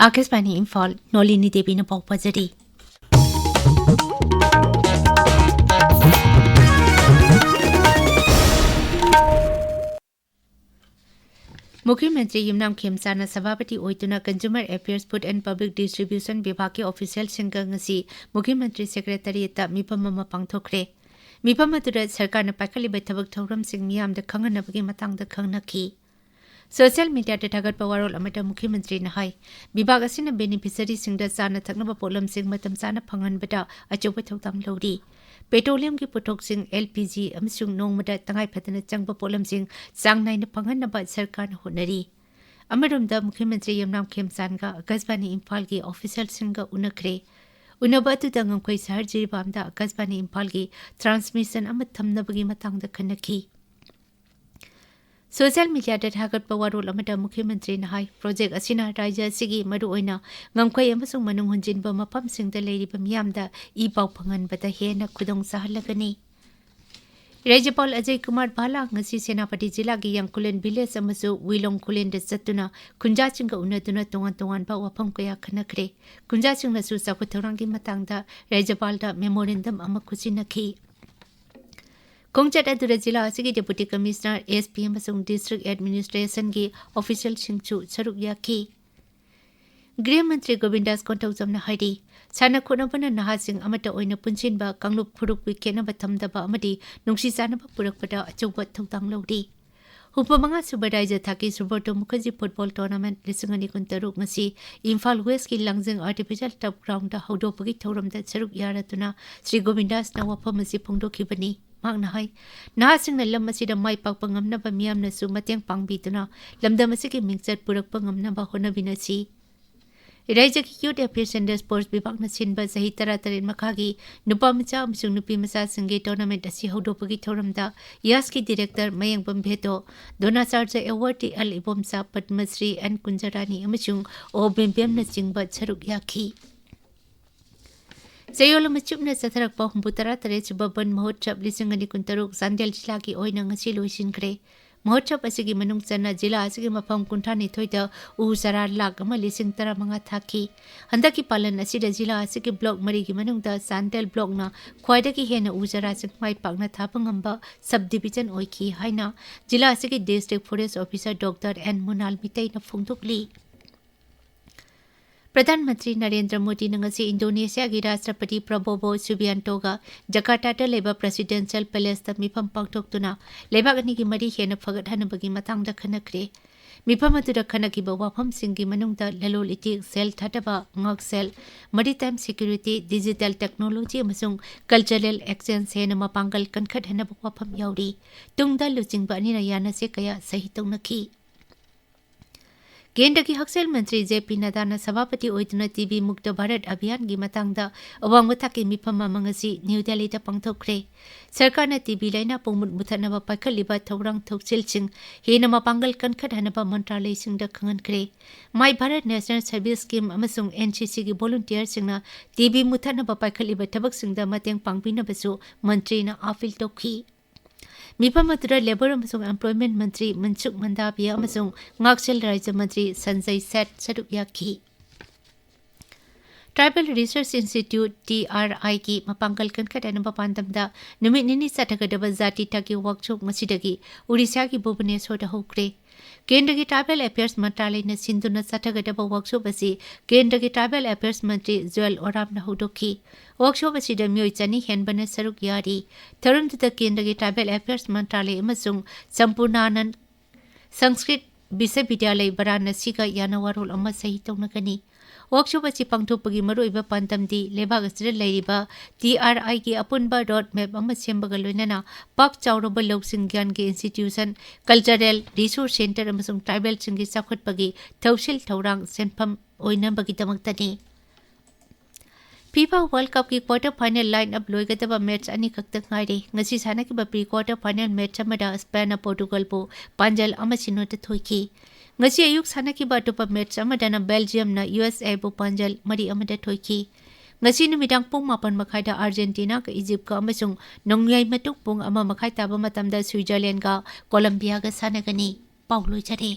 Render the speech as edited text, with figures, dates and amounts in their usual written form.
आकाशवाणी इम्फाल नोलिनी देवी न पाउ पजरी मुख्यमंत्री युमनाम खेमचाना सभापति ओइतुना consumer affairs food and public distribution विभाग के ऑफिशियल सिंगंगसी मुख्यमंत्री सेक्रेटरीट मिफम अमा पांगथोखरे मिफम अदुदा सरकारना पाखलिबा थबक थौरम सिंग मियामदा खंगनबगी मतंगदा खंगनखी सोशल मीडिया थागत वारोल अमता मुख्यमंत्री नहाई विभाग असिना बेनिफिशियरी सिंगदा चाना थकनबा पोलम सिंग मतम चाना फंगनबदा अचौबा थौतांग लौरी पेट्रोलियम की पुथोक्सिंग एलपीजी अमसुंग नोंगमदा तंगाई फदना चंगबा पोलम सिंग चांग नाइना फंगनबा सरकार होनरी अमरुमदा मुख्यमंत्री यमनाम खेमचानगा आकाशवाणी इम्फाल की ऑफिशियल सिंग उनखरे उनबा अदुदा ngam सहर जिरिबामदा आकाशवाणी इम्फाल की ट्रांसमिशन अम थमनबगी मतंगदा खनखी सोशल मीडिया थागत वारोल मुख्यमंत्री नहाई प्रोजेक्ट असिना राज्य असिगी मरुओइना ngam अमसुंग मनुंग हुंजिनबा मफमसिंगदा लेरिबा मियामदा ई पाउ फंगनबदा हेना खुदोंग साहलगनी राज्यपाल अजय कुमार भाला ngasi सेनापति जिला की यंगकुलेन विलेज अमसु विलोंग कुलेन द चतुना खुंजाचिंग उनदुना तोंगान तोंगान बा वफम कया खनखरे खुंजाचिंग नसु चाखुथौरांगी मतंगदा राज्यपाल दा मेमोरेंडम अमा खुसिनखी खोंगचट अदुरा जिला असिगी डेप्यूटी कमिश्नर एसपी अमसुंग डिस्ट्रिक्ट एडमिनिस्ट्रेशन की ऑफिशियल सिंगचु सरुक याखी गृह मंत्री गोविंदास कोंटौजमना हाइडी साना खोनबना नहासिंग अमता ओइना पुंसिनबा कांगलुप फुरुक विकेनबा थमदबा अमदी नुंगसी सानबा पुरकपदा अचौबा थौतांग लौरी हुपमंगा सुबा राज्य थाकी Subroto Mukherjee football tournament 2023 ngasi Imphal west की लंगजिंग आर्टिफिशियल टफ ग्राउंड दा हौदोपगी थौरमदा सरुक यारतुना श्री गोविंदास ना वफम असि फोंदोखिबनी मांगना हाई नहासिंग लम असिदा माई पाकपा ngamnaba miyamnasu mateng pangbiduna lamdam asigi mingchat purakpa ngamnaba honabinasi राज्य की यूथ अफेयर्स एंड स्पोर्ट्स विभाग सिंबा सही तरह मखागी नुपा मचा अमसुंग नुपी मचा संगे टूर्नामेंट असि हौदोपगी थौरमदा यस की डायरेक्टर मयंगबम भेटो दोनाचार्ज अवार्डी अल इबोमसा पद्मश्री एन कुंजरानी अमसुंग ओ बेमबेम न चिंबा सरुक याखी चयोल मचुपना चथरकपा हुंबुतरा तरे सुबबन महोत्सव 2023 चांदेल जिला की ओइना ngasi लोइसिनख्रे महोत्सव असिगी मनुंग चना जिला असिगी मफम कुंठानिथोइदा उ सरा लाख अमा 15 थाकी हंदकी पालन असिदा जिला असिगी ब्लॉक मरीगी मनुंगदा चांदेल ब्लॉकना ख्वाइदगी हेना उ सरा सिंगमाई पाकना थापंगंबा सब डिवीजन ओइखी हाइना जिला असिगी district forest officer doctor N Munal मितैना फोंदोकली प्रधानमंत्री नरेंद्र मोदी नंगसी इंडोनेशिया की राष्ट्रपति प्रबोवो सुबियांटोगा जकार्ता लेबा प्रेसिडेंशियल पैलेस दा मिफम पांगथोक्तुना लेबाग अनी की मरी हेना फगतहनबगी मतंगदा खनखरे मिफम अदुदा खनकिबा वाफम सिंगी मनुंगदा ललोल इतिक सेल थाटबा ngak सेल मैरीटाइम सिक्योरिटी डिजिटल टेक्नोलॉजी अमसुंग कल्चरल एक्सचेंज हेना मपांगल कनखतहनबा वाफम याउरी तुंगदा लुचिंगबा अनिना यानसे कया सही तौनखी केंद्र की हकसेल मंत्री जेपी नड्डा सभापति ओइतुना टीबी मुक्त भारत अभियान की मतंगदा अवांग थाकी मिफम मंगसी न्यू दिल्ली दा पांगथोखरे सरकार ने टीबी लाइना पोंगमुत मुथनबा पाखलिबा थौरांग थौसिलसिंग हेना मपांगल कनखतहनबा मंत्रालय सिंगदा खंगनखरे my Bharat national service scheme अमसुंग एनसीसी की वॉलंटियर सिंगना टीबी मुथनबा पाखलिबा थबक सिंगदा मतेंग पांगबिनबसु मंत्रीना अपील तौखी मिफम अदुदा लेबर अमसुंग एम्प्लॉयमेंट मंत्री मनसुख मंडाविया अमसुंग ngakchel राज्य मंत्री संजय सेठ सरुक याखी ट्राइबल रिसर्च इंस्टीट्यूट TRI की मपांगल कनखतहनबा पांदमदा नुमित निनी चथगदबा जाति थाकी वर्कशॉप मसिदगी उड़ीसा की भुवनेश्वर होक्रे केंद्र की ट्राइबल अफेयर्स मंत्रालय ने सिंधुना चथगदबा वर्कशॉप असी केंद्र की ट्राइबल अफेयर्स मंत्री जुएल ओराम होदोखी वर्कशॉप असिदा मियोय चनी हेनबना सरुक यारी थरुनदुदा केंद्र की ट्राइबल अफेयर्स मंत्रालय अमसुंग संपूर्णानंद संस्कृत विश्वविद्यालय वाराणसी का यानवारोल अमा सही तौनगनी वर्कशॉप असी पांगथोकपगी मरुइबा पांतमदी लेबाग असिदा लैरिबा TRI की अपुनबा रोड मैप अमा सेमबगा लोइनना पाक चाउरबा लौसिंग ज्ञान के इंस्टीट्यूशन कल्चरल रिसोर्स सेंटर अमसुंग ट्राइबल सिंगी चाखुटपगी थौसिल थौरांग सेनफम ओइनबगीदमक्तनी फीफा वर्ल्ड कप की क्वार्टर फाइनल लाइन अप लोइगदबा मैच अनी खक्ता ngaire ngasi सानाकिबा प्री क्वार्टर फाइनल मैच अमदा स्पेन पोर्टुगल पो पांजल अमा सिनोता थोइकी ngasi ayuk सानाकिबा अटोपा मैच अमदाना बेल्जियम ना USA पो पांजल मरी अमदा थोइकी ngasi numidang pung 8 makhai da Argentina ka Egypt ka amasung nongyai matuk pung ama makhai taba matamda Switzerland ka Colombia ka sanagani pauloi chare